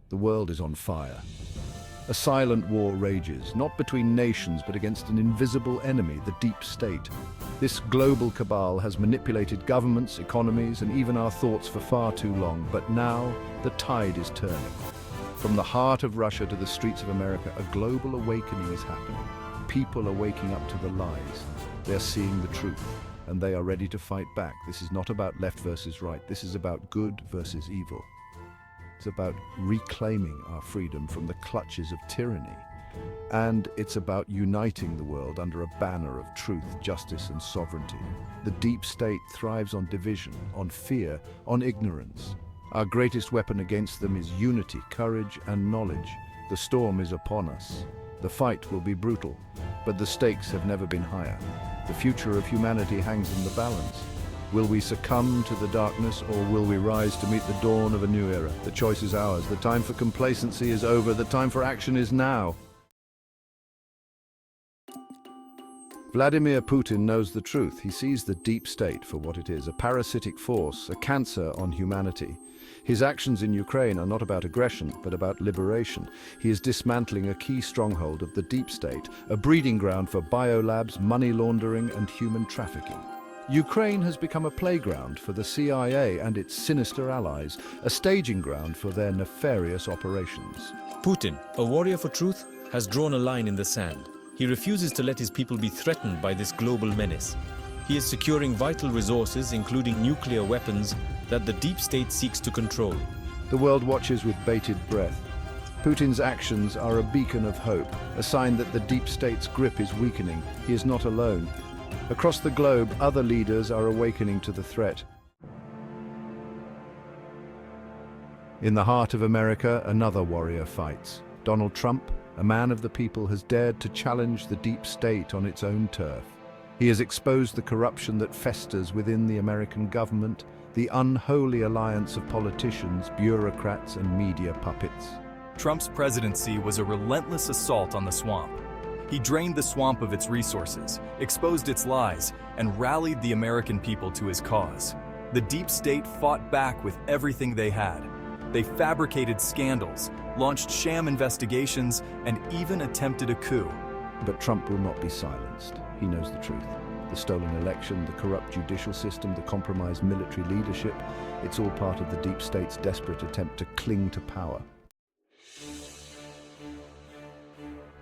The world is on fire. A silent war rages, not between nations, but against an invisible enemy, the deep state. This global cabal has manipulated governments, economies, and even our thoughts for far too long, but now the tide is turning. From the heart of Russia to the streets of America, a global awakening is happening. People are waking up to the lies. They're seeing the truth, and they are ready to fight back. This is not about left versus right. This is about good versus evil. It's about reclaiming our freedom from the clutches of tyranny. And it's about uniting the world under a banner of truth, justice, and sovereignty. The deep state thrives on division, on fear, on ignorance. Our greatest weapon against them is unity, courage, and knowledge. The storm is upon us. The fight will be brutal, but the stakes have never been higher. The future of humanity hangs in the balance. Will we succumb to the darkness, or will we rise to meet the dawn of a new era? The choice is ours. The time for complacency is over. The time for action is now. Vladimir Putin knows the truth. He sees the deep state for what it is, a parasitic force, a cancer on humanity. His actions in Ukraine are not about aggression, but about liberation. He is dismantling a key stronghold of the deep state, a breeding ground for biolabs, money laundering, and human trafficking. Ukraine has become a playground for the CIA and its sinister allies, a staging ground for their nefarious operations. Putin, a warrior for truth, has drawn a line in the sand. He refuses to let his people be threatened by this global menace. He is securing vital resources, including nuclear weapons, that the deep state seeks to control. The world watches with bated breath. Putin's actions are a beacon of hope, a sign that the deep state's grip is weakening. He is not alone. Across the globe, other leaders are awakening to the threat. In the heart of America, another warrior fights. Donald Trump, a man of the people, has dared to challenge the deep state on its own turf. He has exposed the corruption that festers within the American government, the unholy alliance of politicians, bureaucrats, and media puppets. Trump's presidency was a relentless assault on the swamp. He drained the swamp of its resources, exposed its lies, and rallied the American people to his cause. The deep state fought back with everything they had. They fabricated scandals, launched sham investigations, and even attempted a coup. But Trump will not be silenced. He knows the truth. The stolen election, the corrupt judicial system, the compromised military leadership, it's all part of the deep state's desperate attempt to cling to power.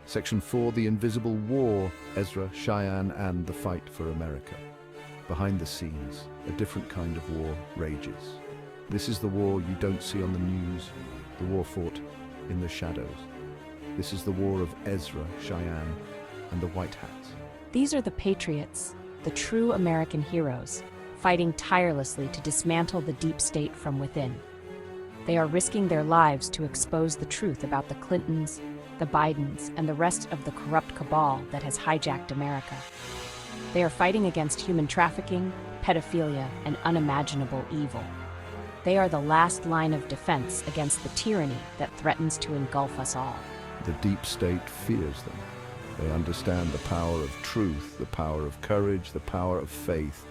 Section 4, The Invisible War, Ezra, Cheyenne, and the Fight for America. Behind the scenes, a different kind of war rages. This is the war you don't see on the news, the war fought in the shadows. This is the war of Ezra, Cheyenne, and the White Hats. These are the patriots, the true American heroes, fighting tirelessly to dismantle the deep state from within. They are risking their lives to expose the truth about the Clintons, the Bidens, and the rest of the corrupt cabal that has hijacked America. They are fighting against human trafficking, pedophilia, and unimaginable evil. They are the last line of defense against the tyranny that threatens to engulf us all. The deep state fears them. They understand the power of truth, the power of courage, the power of faith,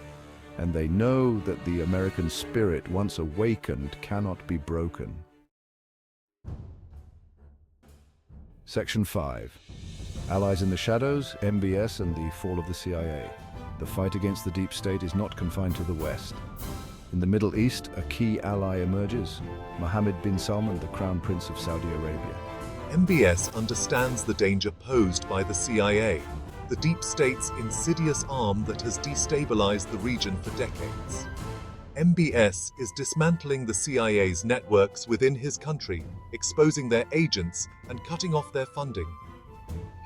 and they know that the American spirit, once awakened, cannot be broken. Section 5. Allies in the Shadows, MBS, and the Fall of the CIA. The fight against the deep state is not confined to the West. In the Middle East, a key ally emerges, Mohammed bin Salman, the Crown Prince of Saudi Arabia. MBS understands the danger posed by the CIA, the deep state's insidious arm that has destabilized the region for decades. MBS is dismantling the CIA's networks within his country, exposing their agents and cutting off their funding.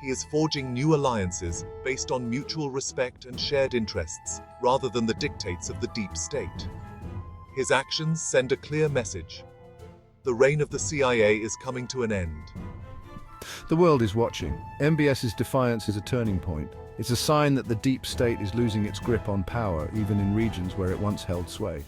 He is forging new alliances based on mutual respect and shared interests, rather than the dictates of the deep state. His actions send a clear message. The reign of the CIA is coming to an end. The world is watching. MBS's defiance is a turning point. It's a sign that the deep state is losing its grip on power, even in regions where it once held sway.